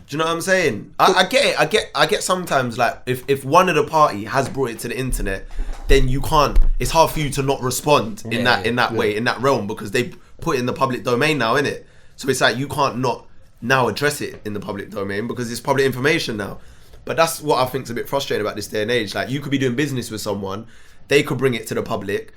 Do you know what I'm saying? I get it. I get sometimes like if one of the party has brought it to the internet, then you can't. It's hard for you to not respond in that way, in that realm, because they put it in the public domain now, innit? So it's like you can't not now address it in the public domain because it's public information now. But that's what I think's a bit frustrating about this day and age. Like, you could be doing business with someone, they could bring it to the public,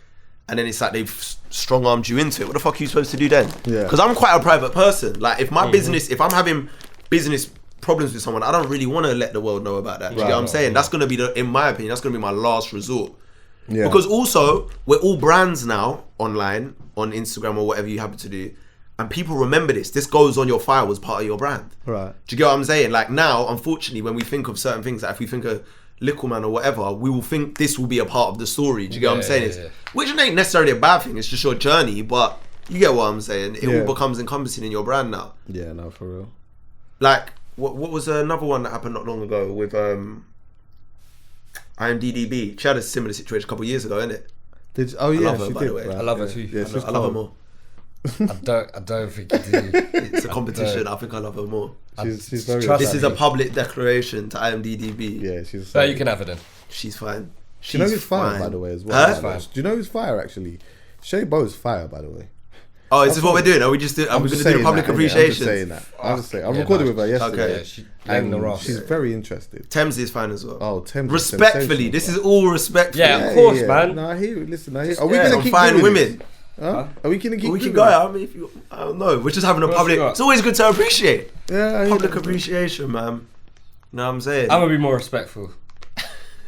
and then it's like they've strong-armed you into it. What the fuck are you supposed to do then? Yeah. Because I'm quite a private person. Like, if my business, if I'm having business problems with someone, I don't really want to let the world know about that. Do you get what I'm saying? That's going to be, in my opinion, that's going to be my last resort. Yeah. Because also, we're all brands now online, on Instagram or whatever you happen to do. And people remember this. This goes on your file as part of your brand. Right. Do you get what I'm saying? Like now, unfortunately, when we think of certain things, like if we think of Little Man or whatever, we will think this will be a part of the story. Do you get what I'm saying? Which ain't necessarily a bad thing. It's just your journey. But you get what I'm saying? It all becomes encompassing in your brand now. Yeah, no, for real. Like, what was another one that happened not long ago with IMDb? She had a similar situation a couple of years ago, innit? Oh yeah, love her, she by did. the way. Right? I love her too. Yeah, she's I love her cold. more. I don't think you do. It's a competition. I think I love her more. She's very. Trust This me. is a public declaration to IMDb. Yeah, she's. No, you can have it then. She's fine. Do She's you know who's fire, fine. by the way, as well? Huh? Do you know who's fire, actually? Shay Bo's fire, by the way. Oh, is this what we're doing? Are we just? I'm going to do the public appreciation. I'm just saying that. I'm just saying. I Yeah, recorded no, with her yesterday. okay. Yeah, she laying the And Ross. she's very interested. Thames is fine as well. Oh, Thames. is Respectfully, sensational. this is all respectfully. Yeah, of course, man. No, I hear you. Listen, I hear. Are we Yeah, gonna on keep fine doing women. this? Huh? Are we gonna keep? We can doing go. this? I mean, if you, I don't know. We're just having a What else public. you got? It's always good to appreciate. Yeah, I hear Public that. appreciation, man. You know what I'm saying? I'm gonna be more respectful.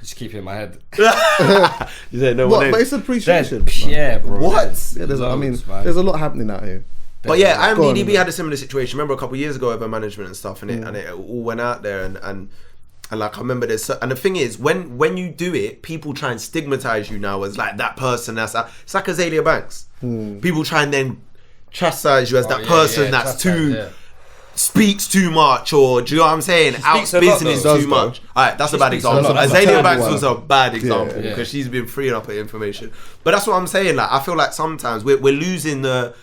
Just keep it in my head. You said no What? one But name. it's appreciation. Yeah, bro. What? Yeah, I mean, Loads, man. there's a lot happening out here. But yeah, Go on, IMDb man. had a similar situation. Remember a couple of years ago over management and stuff, and it all went out there, and like I remember this. And the thing is, when you do it, people try and stigmatize you now as like that person. It's like Azalea Banks. People try and then chastise you as that person that's too speaks too much, or do you know what I'm saying? Outs speaks a lot, business though. too much. Alright, that's a bad speaks a example. lot. That's a Azalea terrible Banks one. was a bad example Yeah. because she's been freeing up her information. But that's what I'm saying. Like I feel like sometimes we're losing that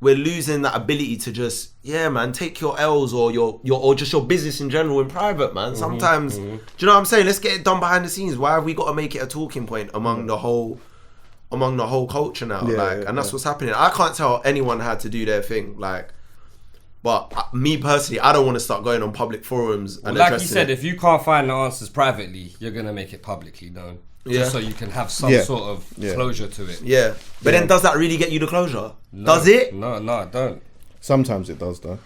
ability to just man take your L's or your or just your business in general in private, man. Sometimes do you know what I'm saying? Let's get it done behind the scenes. Why have we got to make it a talking point among the whole culture now? And that's what's happening. I can't tell anyone how to do their thing. Like, but me personally, I don't want to start going on public forums and Like you addressing said, it. if you can't find the answers privately, you're gonna make it publicly known. Yeah. Just so you can have some Yeah. sort of Yeah. closure to it. Yeah, but then does that really get you the closure? Does it? No, I don't. Sometimes it does, though.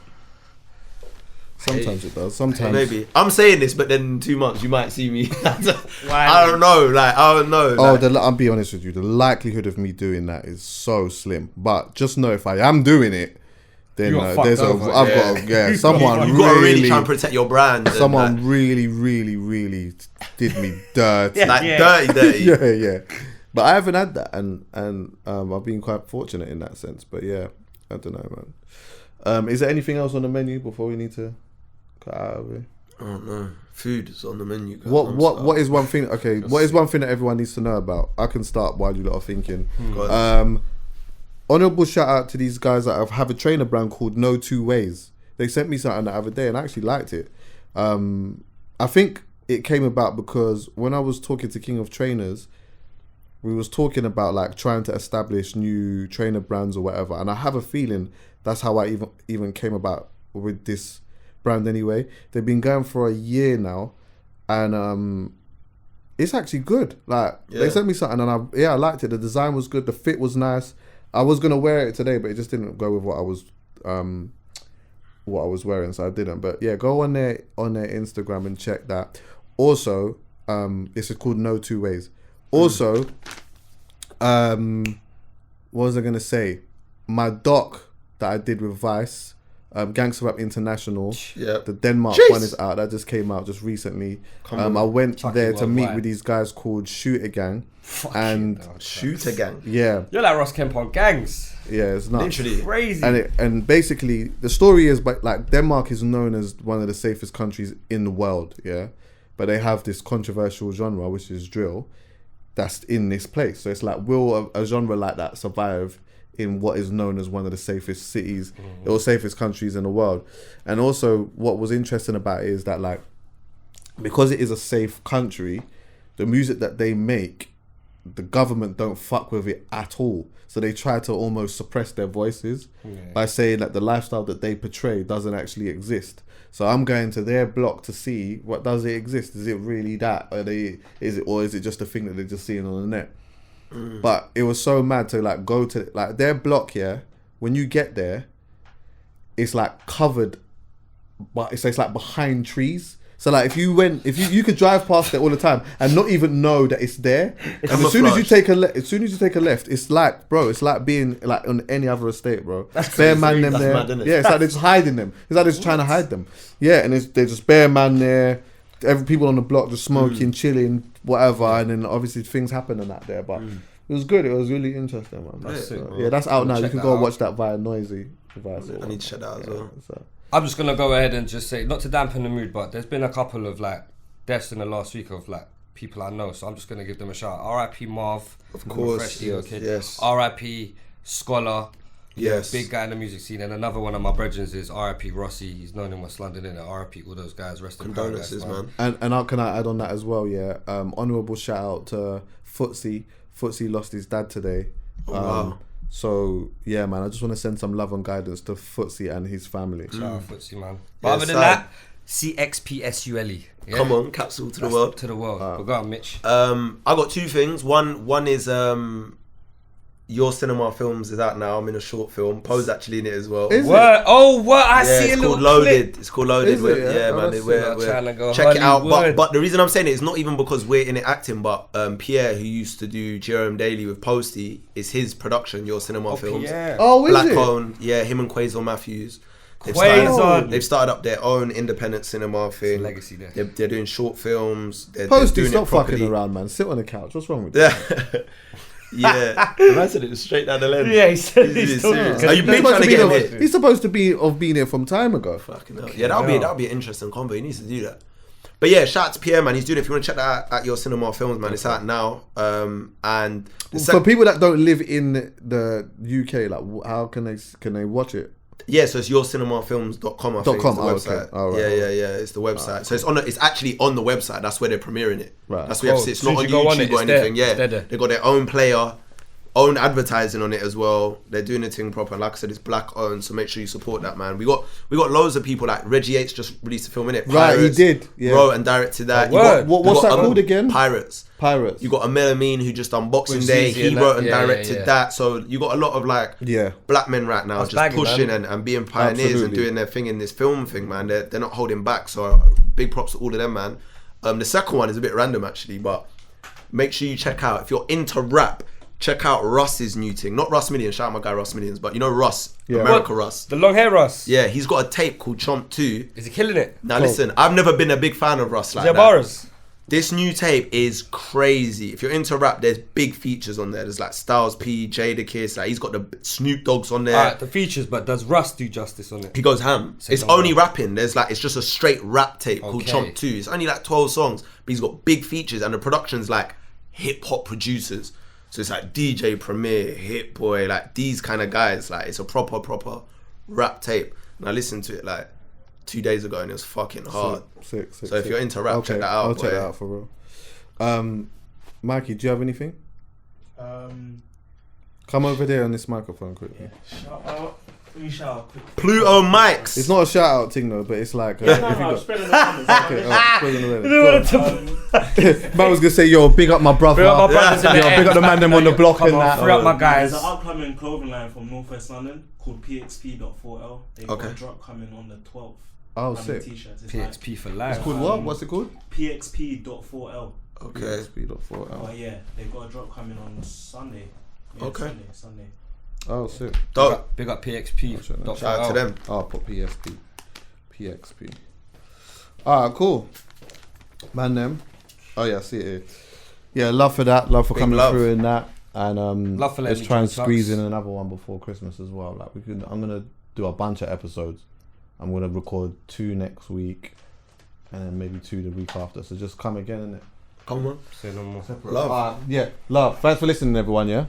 Sometimes it does. Sometimes Maybe I'm saying this, but then in 2 months you might see me. I don't know. Like I don't know. Oh, Like, I'll be honest with you. The likelihood of me doing that is so slim. But just know if I am doing it, then You're fucked there's over. I've got someone you got to really really, try and protect your brand. and, someone like, really did me dirty. dirty. yeah. But I haven't had that, and I've been quite fortunate in that sense. But yeah, I don't know, man. Is there anything else on the menu before we need to cut out of here? Oh no, food is on the menu. guys. I'm What is one thing? Okay, what is one thing that everyone needs to know about? I can start while you lot are thinking. Go ahead. Honorable shout out to these guys that have a trainer brand called No Two Ways. They sent me something the other day and I actually liked it. I think it came about because when I was talking to King of Trainers, we was talking about like trying to establish new trainer brands or whatever, and I have a feeling that's how I even came about with this brand anyway. They've been going for a year now, and it's actually good. Like they sent me something, and I liked it. The design was good, the fit was nice. I was gonna wear it today, but it just didn't go with what I was wearing, so I didn't. But yeah, go on their Instagram and check that. Also, it's called No Two Ways. Also, what was I gonna say? My doc that I did with Vice, Gangster Rap International, the Denmark one is out. That just came out just recently. I went there to meet with these guys called Shooter Gang. Shooter Gang. Yeah, You're like Ross Kemp on gangs. yeah, it's nuts. Literally. Crazy. And basically the story is, but like Denmark is known as one of the safest countries in the world, yeah. But they have this controversial genre, which is drill, that's in this place. So it's like, will a genre like that survive in what is known as one of the safest cities or safest countries in the world? And also, what was interesting about it is that, like, because it is a safe country, the music that they make the government don't fuck with it at all. So they try to almost suppress their voices by saying that the lifestyle that they portray doesn't actually exist. So I'm going to their block to see what does it exist. Is it really that? Or is it just a thing that they're just seeing on the net? But it was so mad to like go to like their block. Yeah, when you get there, it's like covered, but it's like behind trees. So like if you could drive past it all the time and not even know that it's there. And as soon as you take a left, it's like, bro, it's like being like on any other estate, bro. That's bare man them there. Mad, yeah, it's like they're just hiding them. It's like they're just trying to hide them. Yeah, and they're just bare man there. Every people on the block just smoking, chilling, whatever, and then obviously things happen and that there. But it was good. It was really interesting, man. That's sick, yeah, that's out now. You can go and watch that via Noisy. I need to check that out as well. So. I'm just gonna go ahead and just say, not to dampen the mood, but there's been a couple of like deaths in the last week of like people I know, so I'm just gonna give them a shout. R.I.P. Marv, of course, Fresh Dio Kid. Yes. R.I.P. Scholar, yes, big guy in the music scene, and another one of my brethren is R.I.P. Rossi. He's known in West London, innit? R.I.P. all those guys. Rest in paradise, man. And can I add on that as well? Yeah, honourable shout out to Footsie. Footsie lost his dad today. Oh, wow. So yeah, man, I just want to send some love and guidance to Footsie and his family. Shout out Footsie, man. But other than that, CXPSULE. Yeah? Come on, capsule to the world. To the world. But go on, Mitch. I got two things. One is Your Cinema Films is out now. I'm in a short film. Poe's actually in it as well. Is what? It? Oh, what? I see a little called Loaded. clip. It's called Loaded. Man. We're check it out. But the reason I'm saying it is not even because we're in it acting, but Pierre, who used to do Jerome Daily with Posty, is his production, Your Cinema Films. Pierre. Oh, is Black it? owned. Yeah, him and Quasar Matthews. They've started up their own independent cinema thing. Legacy there. They're doing short films. Posty, stop fucking around, man. Sit on the couch. What's wrong with you? Yeah, I said it straight down the lens. Yeah, he said he's serious. Are you been trying to get him here? He's supposed to be being here from time ago. Fucking hell. Yeah, that'll be an interesting combo. He needs to do that. But yeah, shout out to Pierre, man. He's doing it. If you want to check that out at Your Cinema Films, man, it's out now. And for people that don't live in the UK, like how can they watch it? Yeah, so it's yourcinemafilms.com. I think it's the website. Okay. Oh, right, yeah. It's the website. So it's actually on the website. That's where they're premiering it. Right. That's where it's not on YouTube or anything. Yeah, they got their own player, own advertising on it as well. They're doing the thing proper. And like I said, it's black owned. So make sure you support that, man. We got loads of people like Reggie Yates just released a film in it. Pirates, he did. Yeah. Wrote and directed that. What's that called again? Pirates. You got Amel Amin who just done Boxing Day. He wrote and directed that. So you got a lot of like black men right now just pushing and being pioneers and doing their thing in this film thing, man. They're not holding back. So big props to all of them, man. The second one is a bit random actually, but make sure you check out, if you're into rap, check out Russ's new thing. Not Russ Millions, shout out my guy Russ Millions, but you know Russ, America Russ. The long hair Russ. Yeah, he's got a tape called Chomp 2. Is he killing it? Now listen, I've never been a big fan of Russ like that. Bars. This new tape is crazy. If you're into rap, there's big features on there. There's like Styles P, Jadakiss, like he's got the Snoop Dogg's on there. Alright, the features, but does Russ do justice on it? He goes ham. It's only rapping. It's just a straight rap tape called Chomp 2. It's only like 12 songs, but he's got big features and the production's like hip hop producers. So it's like DJ Premier, Hit Boy, like these kind of guys. Like it's a proper rap tape. And I listened to it like 2 days ago and it was fucking hard. Sick. So if you're into rap, check that out. I'll check that out for real. Mikey, do you have anything? Come over there on this microphone quickly. Yeah. Shout out. Let me shout out quick. Pluto Mics. It's not a shout out thing though, but it's like spreading the numbers. Man was gonna say, yo, big up my brother. Big up my brothers in the big up the man them on the block and that. Free up my guys. There's an upcoming clothing line from Northwest London called PXP.4L. They got a drop coming on the 12th. Oh, sick. T-shirts. PXP for life. It's called what? What's it called? PXP.4L. Okay. PXP.4L. Oh yeah, they got a drop coming on Sunday. Yeah, okay. Sunday. Oh, sick. Big up PXP. Shout out to them. Oh, put PXP. Alright, cool. Man, them. Oh yeah, I see it here. Yeah, love for that. Love for coming through in that. And love for let's try and squeeze in another one before Christmas as well. Like I'm gonna do a bunch of episodes. I'm gonna record 2 next week, and then maybe 2 the week after. So just come again, innit? Come on. Say no more. Love. Love. Thanks for listening, everyone. Yeah.